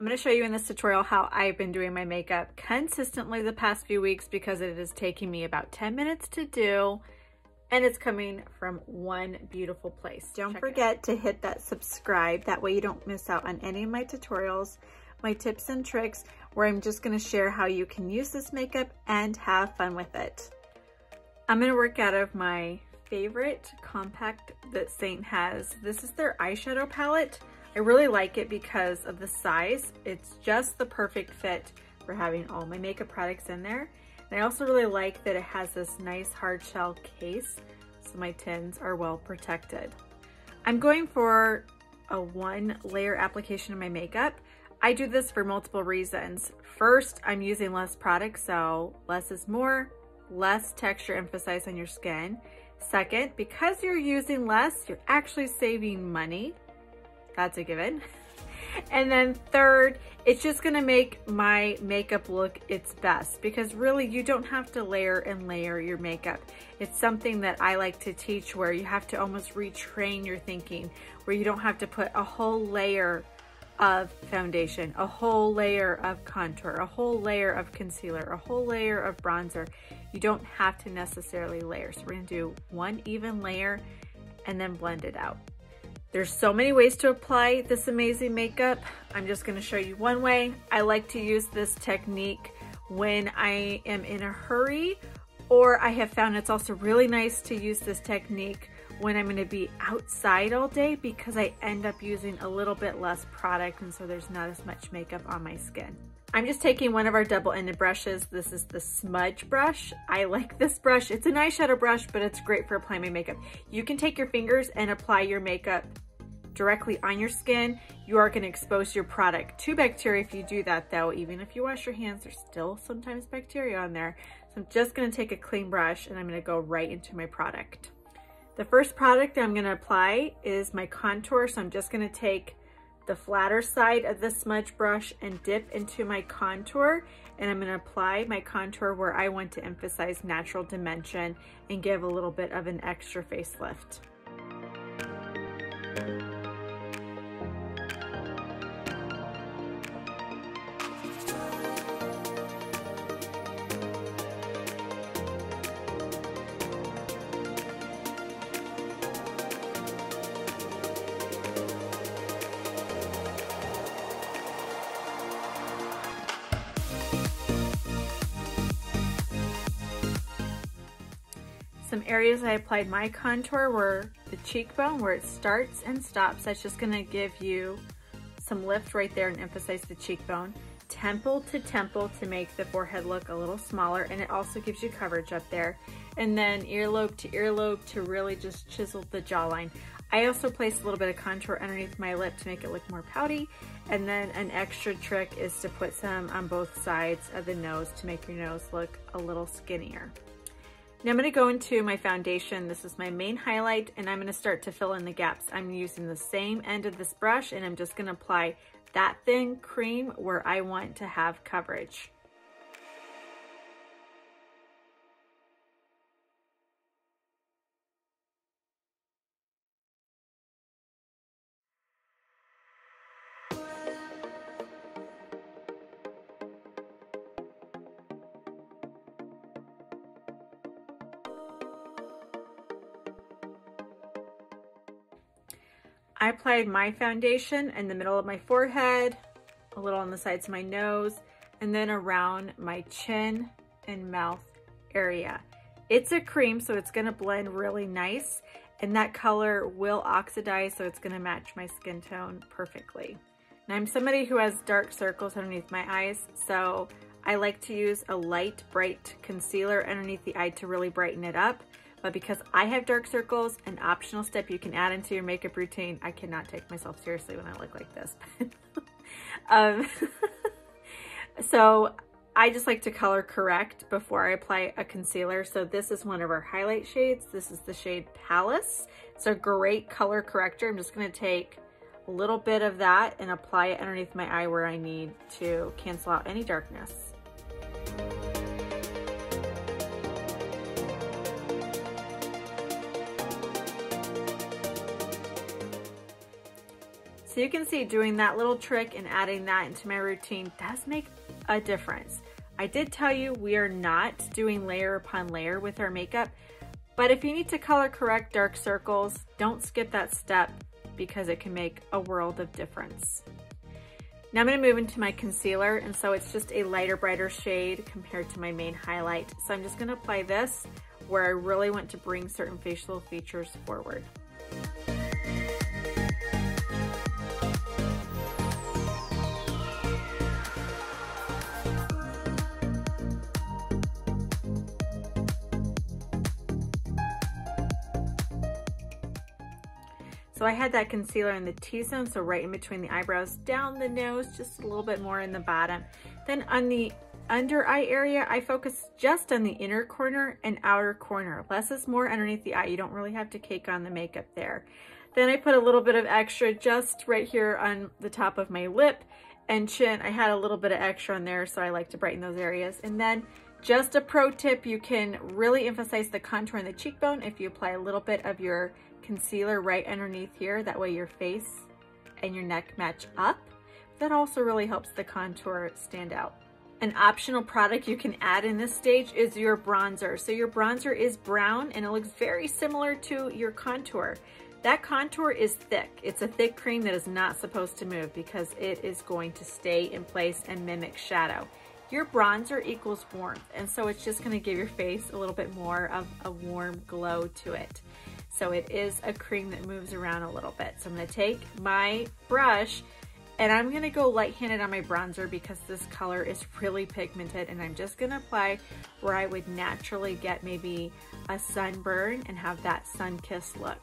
I'm going to show you in this tutorial how I've been doing my makeup consistently the past few weeks because it is taking me about 10 minutes to do, and it's coming from one beautiful place. Don't forget to hit that subscribe. That way you don't miss out on any of my tutorials, my tips and tricks, where I'm just going to share how you can use this makeup and have fun with it. I'm going to work out of my favorite compact that Seint has. This is their eyeshadow palette. I really like it because of the size. It's just the perfect fit for having all my makeup products in there. And I also really like that it has this nice hard shell case, so my tins are well protected. I'm going for a 1-layer application of my makeup. I do this for multiple reasons. First, I'm using less product, so less is more, less texture emphasized on your skin. Second, because you're using less, you're actually saving money. That's a given. And then third, it's just gonna make my makeup look its best, because really you don't have to layer and layer your makeup. It's something that I like to teach where you have to almost retrain your thinking, where you don't have to put a whole layer of foundation, a whole layer of contour, a whole layer of concealer, a whole layer of bronzer. You don't have to necessarily layer. So we're gonna do one even layer and then blend it out. There's so many ways to apply this amazing makeup. I'm just gonna show you one way. I like to use this technique when I am in a hurry, or I have found it's also really nice to use this technique when I'm gonna be outside all day, because I end up using a little bit less product and so there's not as much makeup on my skin. I'm just taking one of our double-ended brushes. This is the smudge brush. I like this brush. It's an eyeshadow brush, but it's great for applying my makeup. You can take your fingers and apply your makeup directly on your skin. You are gonna expose your product to bacteria if you do that though. Even if you wash your hands, there's still sometimes bacteria on there. So I'm just gonna take a clean brush and I'm gonna go right into my product. The first product that I'm gonna apply is my contour. So I'm just gonna take the flatter side of the smudge brush and dip into my contour, and I'm gonna apply my contour where I want to emphasize natural dimension and give a little bit of an extra facelift. Some areas I applied my contour were the cheekbone, where it starts and stops. That's just gonna give you some lift right there and emphasize the cheekbone. Temple to make the forehead look a little smaller, and it also gives you coverage up there. And then earlobe to really just chisel the jawline. I also placed a little bit of contour underneath my lip to make it look more pouty. And then an extra trick is to put some on both sides of the nose to make your nose look a little skinnier. Now I'm gonna go into my foundation. This is my main highlight, and I'm gonna start to fill in the gaps. I'm using the same end of this brush, and I'm just gonna apply that thin cream where I want to have coverage. I applied my foundation in the middle of my forehead, a little on the sides of my nose, and then around my chin and mouth area. It's a cream, so it's gonna blend really nice, and that color will oxidize, so it's gonna match my skin tone perfectly. Now I'm somebody who has dark circles underneath my eyes, so I like to use a light, bright concealer underneath the eye to really brighten it up. But because I have dark circles, an optional step you can add into your makeup routine, I cannot take myself seriously when I look like this. So I just like to color correct before I apply a concealer. So this is one of our highlight shades. This is the shade Palace. It's a great color corrector. I'm just gonna take a little bit of that and apply it underneath my eye where I need to cancel out any darkness. So you can see doing that little trick and adding that into my routine does make a difference. I did tell you we are not doing layer upon layer with our makeup, but if you need to color correct dark circles, don't skip that step because it can make a world of difference. Now I'm going to move into my concealer, and so it's just a lighter, brighter shade compared to my main highlight. So I'm just going to apply this where I really want to bring certain facial features forward. So I had that concealer in the T-zone, so right in between the eyebrows, down the nose, just a little bit more in the bottom. Then on the under eye area, I focus just on the inner corner and outer corner. Less is more underneath the eye. You don't really have to cake on the makeup there. Then I put a little bit of extra just right here on the top of my lip and chin. I had a little bit of extra on there, so I like to brighten those areas. And then just a pro tip, you can really emphasize the contour in the cheekbone if you apply a little bit of your concealer right underneath here. That way your face and your neck match up. That also really helps the contour stand out. An optional product you can add in this stage is your bronzer. So your bronzer is brown and it looks very similar to your contour. That contour is thick. It's a thick cream that is not supposed to move because it is going to stay in place and mimic shadow. Your bronzer equals warmth, and so it's just going to give your face a little bit more of a warm glow to it. So it is a cream that moves around a little bit. So I'm going to take my brush and I'm going to go light-handed on my bronzer because this color is really pigmented, and I'm just going to apply where I would naturally get maybe a sunburn and have that sun-kissed look.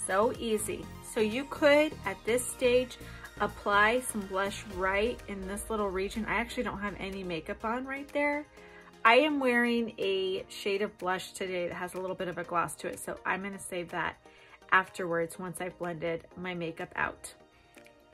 So easy. So you could, at this stage, apply some blush right in this little region. I actually don't have any makeup on right there. I am wearing a shade of blush today that has a little bit of a gloss to it, so I'm going to save that afterwards once I've blended my makeup out.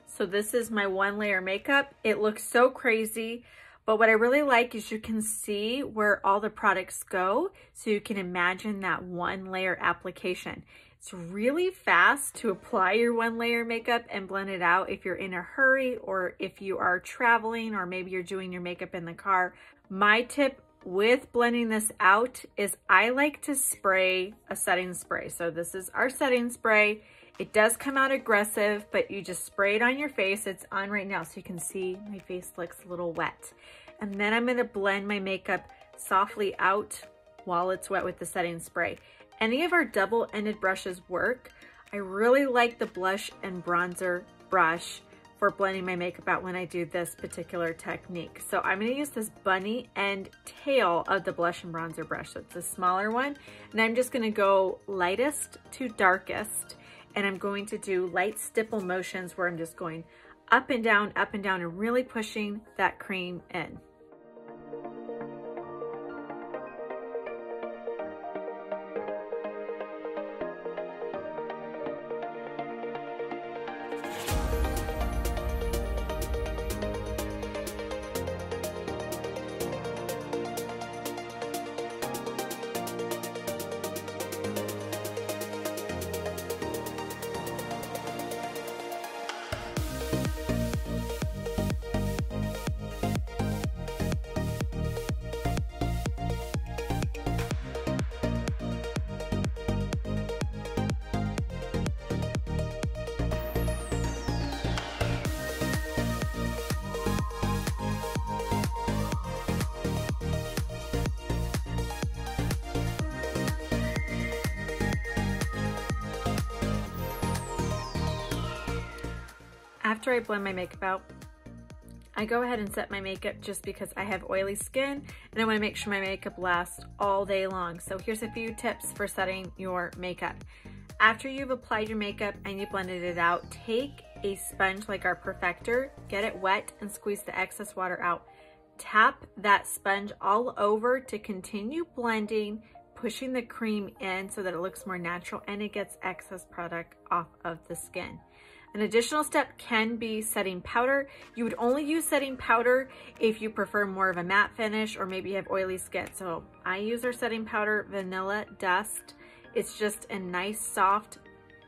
So this is my one layer makeup. It looks so crazy, but what I really like is you can see where all the products go, so you can imagine that one layer application. It's really fast to apply your one layer makeup and blend it out if you're in a hurry or if you are traveling or maybe you're doing your makeup in the car. My tip with blending this out is I like to spray a setting spray. So this is our setting spray. It does come out aggressive, but you just spray it on your face. It's on right now, so you can see my face looks a little wet. And then I'm gonna blend my makeup softly out while it's wet with the setting spray. Any of our double-ended brushes work. I really like the blush and bronzer brush for blending my makeup out when I do this particular technique. So I'm going to use this bunny end tail of the blush and bronzer brush. So it's a smaller one. And I'm just going to go lightest to darkest. And I'm going to do light stipple motions where I'm just going up and down, and really pushing that cream in. After I blend my makeup out, I go ahead and set my makeup just because I have oily skin and I want to make sure my makeup lasts all day long. So here's a few tips for setting your makeup. After you've applied your makeup and you blended it out, take a sponge like our Perfector, get it wet and squeeze the excess water out. Tap that sponge all over to continue blending, pushing the cream in so that it looks more natural and it gets excess product off of the skin. An additional step can be setting powder. You would only use setting powder if you prefer more of a matte finish or maybe you have oily skin. So I use our setting powder, Vanilla Dust. It's just a nice soft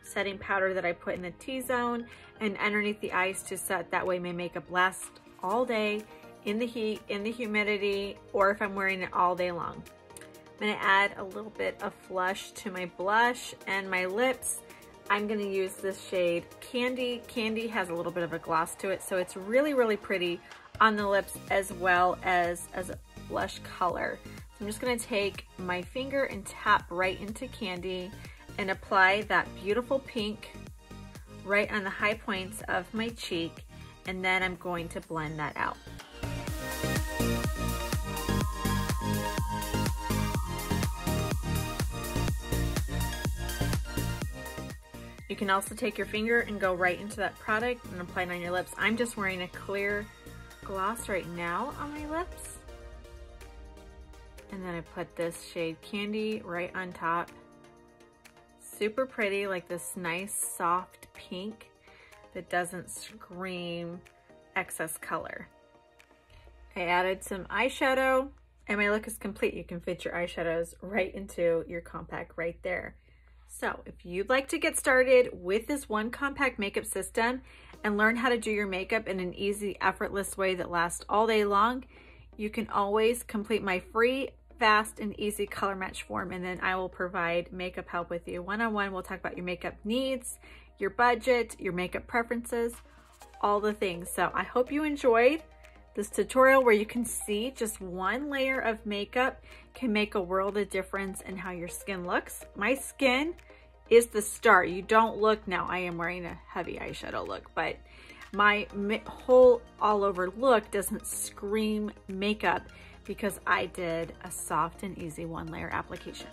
setting powder that I put in the T-zone and underneath the eyes to set. That way my makeup lasts all day in the heat, in the humidity, or if I'm wearing it all day long. I'm gonna add a little bit of flush to my blush and my lips. I'm gonna use this shade Candy. Candy has a little bit of a gloss to it, so it's really, really pretty on the lips as well as a blush color. So I'm just gonna take my finger and tap right into Candy and apply that beautiful pink right on the high points of my cheek, and then I'm going to blend that out. You can also take your finger and go right into that product and apply it on your lips. I'm just wearing a clear gloss right now on my lips. And then I put this shade Candy right on top. Super pretty, like this nice soft pink that doesn't scream excess color. I added some eyeshadow and my look is complete. You can fit your eyeshadows right into your compact right there. So if you'd like to get started with this one compact makeup system and learn how to do your makeup in an easy, effortless way that lasts all day long, you can always complete my free, fast, and easy color match form, and then I will provide makeup help with you. One-on-one, we'll talk about your makeup needs, your budget, your makeup preferences, all the things. So I hope you enjoyed this tutorial where you can see just one layer of makeup can make a world of difference in how your skin looks. My skin is the start. You don't look, now I am wearing a heavy eyeshadow look, but my whole all over look doesn't scream makeup because I did a soft and easy one layer application.